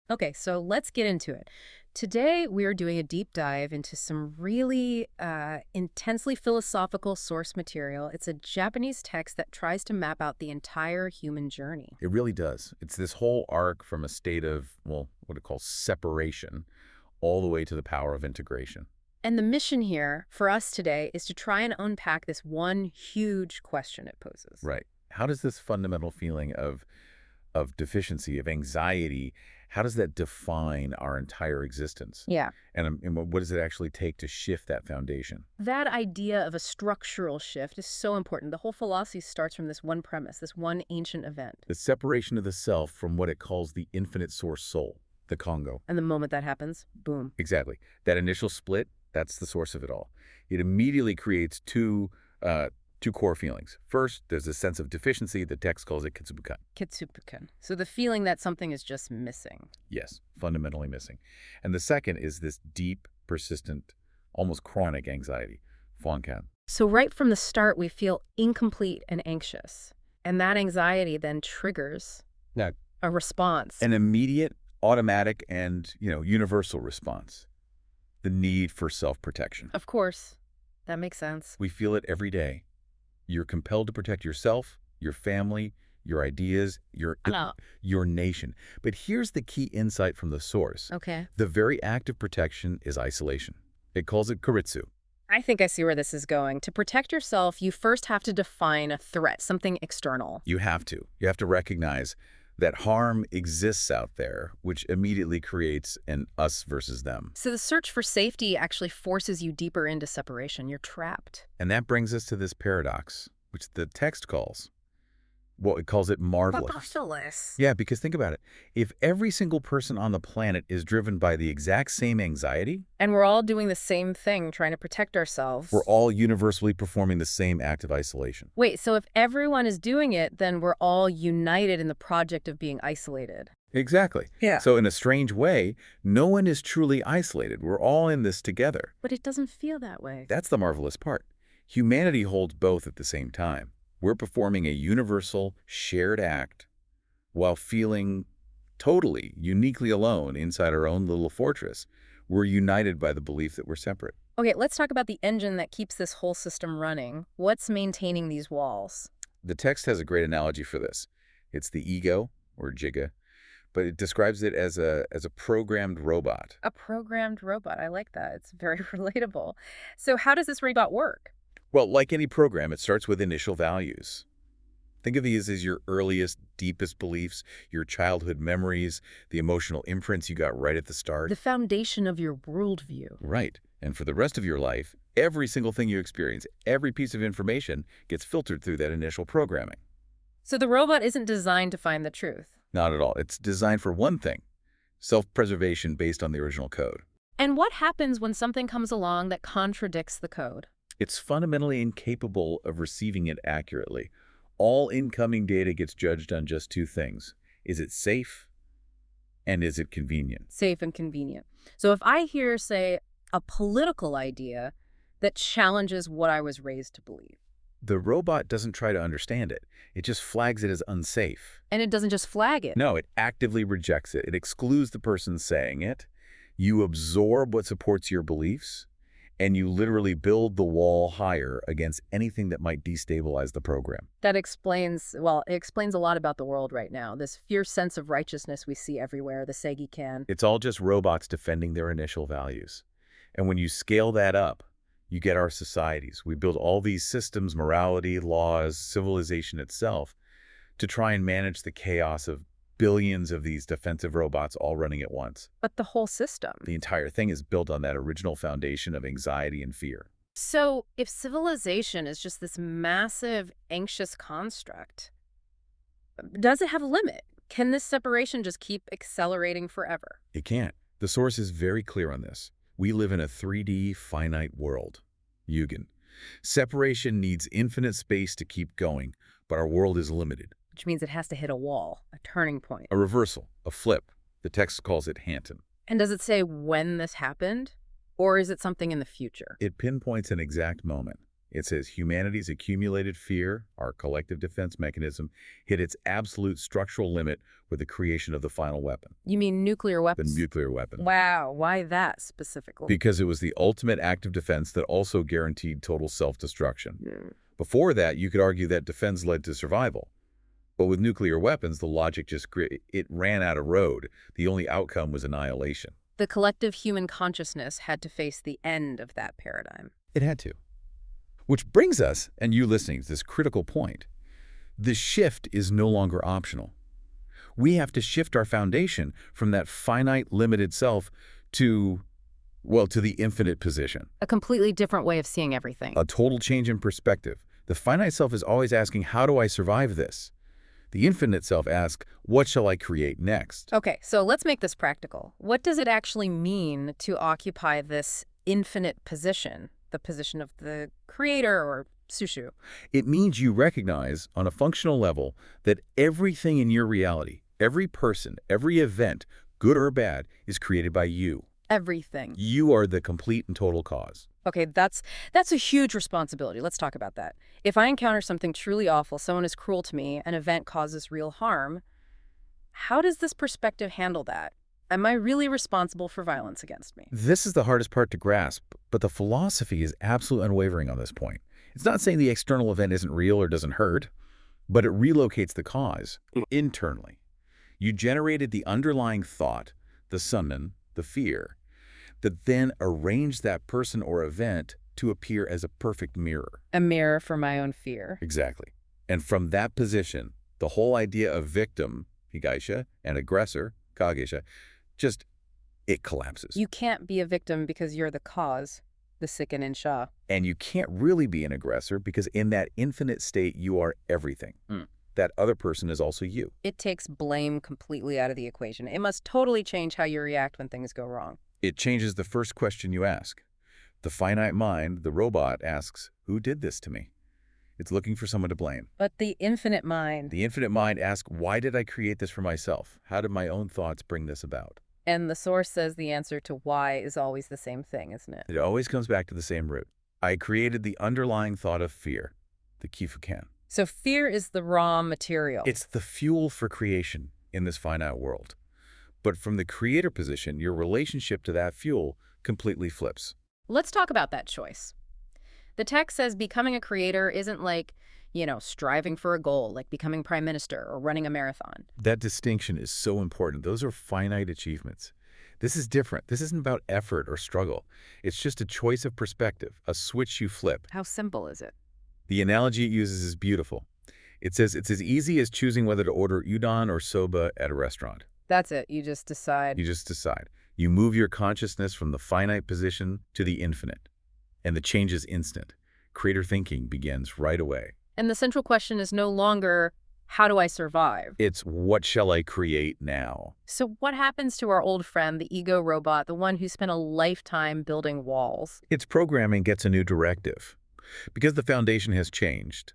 Okay, so let's get into it. Today, we are doing a deep dive into some really intensely philosophical source material. It's a Japanese text that tries to map out the entire human journey. It really does. It's this whole arc from a state of, well, what it calls separation, all the way to the power of integration. And the mission here for us today is to try and unpack this one huge question it poses. Right. How does this fundamental feeling of deficiency, of anxiety, how does that define our entire existence? Yeah. And what does it actually take to shift that foundation? That idea of a structural shift is so important. The whole philosophy starts from this one premise, this one ancient event. The separation of the self from what it calls the infinite source soul, the Congo. And the moment that happens, boom. Exactly. That initial split, that's the source of it all. It immediately creates two core feelings. First, there's a sense of deficiency. The text calls it kitsubukan. Kitsupukan. So the feeling that something is just missing. Yes, fundamentally missing. And the second is this deep, persistent, almost chronic anxiety, fuankan. So right from the start, we feel incomplete and anxious. And that anxiety then triggers Now, a response. an immediate, automatic, and, universal response. The need for self-protection. Of course, that makes sense. We feel it every day. You're compelled to protect yourself, your family, your ideas, No. your nation. But here's the key insight from the source. Okay. The very act of protection is isolation. It calls it karitsu. I think I see where this is going. To protect yourself, you first have to define a threat, something external. You have to. You have to recognize that harm exists out there, which immediately creates an us versus them. So the search for safety actually forces you deeper into separation. You're trapped. And that brings us to this paradox, which the text calls, well, it calls it marvelous. Marvelous. Yeah, because think about it. If every single person on the planet is driven by the exact same anxiety, And we're all doing the same thing, trying to protect ourselves. we're all universally performing the same act of isolation. Wait, so if everyone is doing it, then we're all united in the project of being isolated. Exactly. Yeah. So in a strange way, no one is truly isolated. We're all in this together. But it doesn't feel that way. That's the marvelous part. Humanity holds both at the same time. We're performing a universal, shared act while feeling totally, uniquely alone inside our own little fortress. We're united by the belief that we're separate. Okay, let's talk about the engine that keeps this whole system running. What's maintaining these walls? The text has a great analogy for this. It's the ego, or jiga, but it describes it as a programmed robot. A programmed robot. I like that. It's very relatable. So how does this robot work? Well, like any program, it starts with initial values. Think of these as your earliest, deepest beliefs, your childhood memories, the emotional imprints you got right at the start. The foundation of your worldview. Right. And for the rest of your life, every single thing you experience, every piece of information gets filtered through that initial programming. So the robot isn't designed to find the truth. Not at all. It's designed for one thing, self-preservation based on the original code. And what happens when something comes along that contradicts the code? It's fundamentally incapable of receiving it accurately. All incoming data gets judged on just two things. Is it safe and is it convenient? Safe and convenient. So if I hear, say, a political idea that challenges what I was raised to believe, The robot doesn't try to understand it. It just flags it as unsafe. and it doesn't just flag it. No, it actively rejects it. It excludes the person saying it. You absorb what supports your beliefs, and you literally build the wall higher against anything that might destabilize the program. That explains, well, it explains a lot about the world right now. This fierce sense of righteousness we see everywhere, the Segi can. It's all just robots defending their initial values. And when you scale that up, you get our societies. We build all these systems, morality, laws, civilization itself, to try and manage the chaos of billions of these defensive robots all running at once. But the whole system. The entire thing is built on that original foundation of anxiety and fear. So if civilization is just this massive, anxious construct, does it have a limit? Can this separation just keep accelerating forever? It can't. The source is very clear on this. We live in a 3D finite world. Yugen. Separation needs infinite space to keep going, but our world is limited. Which means it has to hit a wall, a turning point. A reversal, a flip. The text calls it Hanton. And does it say when this happened? Or is it something in the future? It pinpoints an exact moment. It says humanity's accumulated fear, our collective defense mechanism, hit its absolute structural limit with the creation of the final weapon, You mean nuclear the weapons? nuclear weapon. Wow, why that specifically? Because it was the ultimate act of defense that also guaranteed total self-destruction. Mm. Before that, you could argue that defense led to survival. But with nuclear weapons, the logic it ran out of road. The only outcome was annihilation. The collective human consciousness had to face the end of that paradigm. It had to. Which brings us, and you listening, to this critical point. The shift is no longer optional. We have to shift our foundation from that finite, limited self to, well, to the infinite position. A completely different way of seeing everything. A total change in perspective. The finite self is always asking, how do I survive this? The infinite self asks, what shall I create next? Okay, so let's make this practical. What does it actually mean to occupy this infinite position, the position of the creator or Sushu? It means you recognize, on a functional level, that everything in your reality, every person, every event, good or bad, is created by you. Everything. You are the complete and total cause. Okay, that's a huge responsibility. Let's talk about that. If I encounter something truly awful, someone is cruel to me, an event causes real harm, how does this perspective handle that? Am I really responsible for violence against me? This is the hardest part to grasp, but the philosophy is absolutely unwavering on this point. It's not saying the external event isn't real or doesn't hurt, but it relocates the cause internally. You generated the underlying thought, the summon, the fear, that then arranged that person or event to appear as a perfect mirror. A mirror for my own fear. Exactly. And from that position, the whole idea of victim, higaisha, and aggressor, kageisha, it collapses. You can't be a victim because you're the cause, the sikken in Sha. And you can't really be an aggressor because in that infinite state, you are everything. That other person is also you. It takes blame completely out of the equation. It must totally change how you react when things go wrong. It changes the first question you ask. The finite mind, the robot, asks, who did this to me? It's looking for someone to blame. But the infinite mind. The infinite mind asks, why did I create this for myself? How did my own thoughts bring this about? And the source says the answer to why is always the same thing, isn't it? It always comes back to the same root. I created the underlying thought of fear, the kifukan. So fear is the raw material. It's the fuel for creation in this finite world. But from the creator position, your relationship to that fuel completely flips. Let's talk about that choice. The text says becoming a creator isn't like, striving for a goal, like becoming prime minister or running a marathon. That distinction is so important. Those are finite achievements. This is different. This isn't about effort or struggle. It's just a choice of perspective, a switch you flip. How simple is it? The analogy it uses is beautiful. It says it's as easy as choosing whether to order udon or soba at a restaurant. That's it. You just decide. You just decide. You move your consciousness from the finite position to the infinite. And the change is instant. Creator thinking begins right away. And the central question is no longer, how do I survive? It's what shall I create now? So what happens to our old friend, the ego robot, the one who spent a lifetime building walls? Its programming gets a new directive. Because the foundation has changed,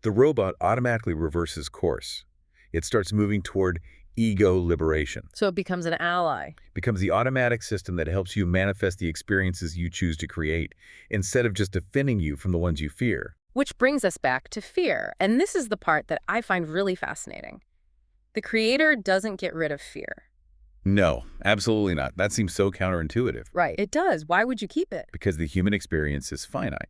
the robot automatically reverses course. It starts moving toward ego liberation. So it becomes an ally. Becomes the automatic system that helps you manifest the experiences you choose to create, instead of just defending you from the ones you fear. Which brings us back to fear. And this is the part that I find really fascinating. The creator doesn't get rid of fear. No, absolutely not. That seems so counterintuitive. Right. It does. Why would you keep it? Because the human experience is finite.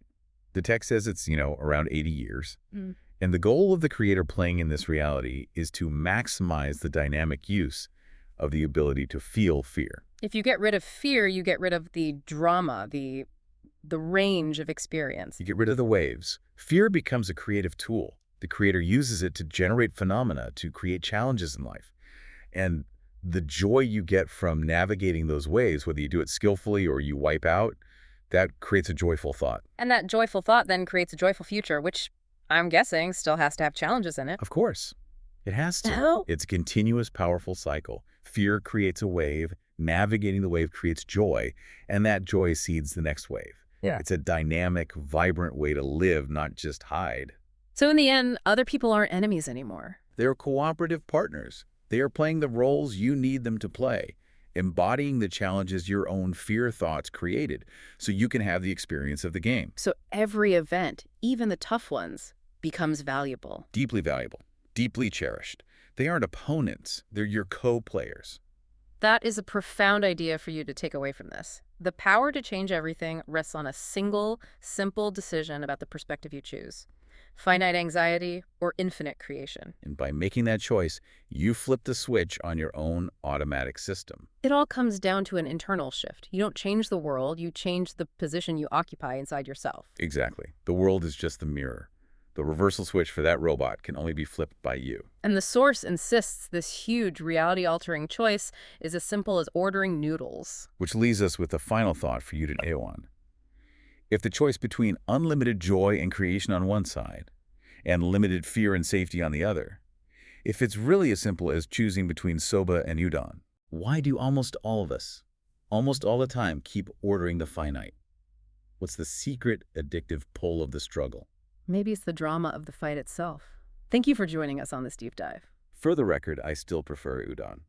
The text says it's, around 80 years. And the goal of the creator playing in this reality is to maximize the dynamic use of the ability to feel fear. If you get rid of fear, you get rid of the drama, the range of experience. You get rid of the waves. Fear becomes a creative tool. The creator uses it to generate phenomena, to create challenges in life. And the joy you get from navigating those waves, whether you do it skillfully or you wipe out, that creates a joyful thought. And that joyful thought then creates a joyful future, which I'm guessing still has to have challenges in it. Of course. It has to. Oh. It's a continuous, powerful cycle. Fear creates a wave, navigating the wave creates joy, and that joy seeds the next wave. Yeah. It's a dynamic, vibrant way to live, not just hide. So in the end, other people aren't enemies anymore. They're cooperative partners. They are playing the roles you need them to play. embodying the challenges your own fear thoughts created so you can have the experience of the game. So every event, even the tough ones, becomes valuable. Deeply valuable, deeply cherished. They aren't opponents, they're your co-players. That is a profound idea for you to take away from this. The power to change everything rests on a single, simple decision about the perspective you choose. Finite anxiety or infinite creation. And by making that choice, you flip the switch on your own automatic system. It all comes down to an internal shift. You don't change the world, you change the position you occupy inside yourself. Exactly. The world is just the mirror. The reversal switch for that robot can only be flipped by you. And the source insists this huge reality-altering choice is as simple as ordering noodles. Which leaves us with the final thought for you to nail on. If the choice between unlimited joy and creation on one side, and limited fear and safety on the other, if it's really as simple as choosing between soba and udon, why do almost all of us, almost all the time, keep ordering the finite? What's the secret addictive pull of the struggle? Maybe it's the drama of the fight itself. Thank you for joining us on this deep dive. For the record, I still prefer udon.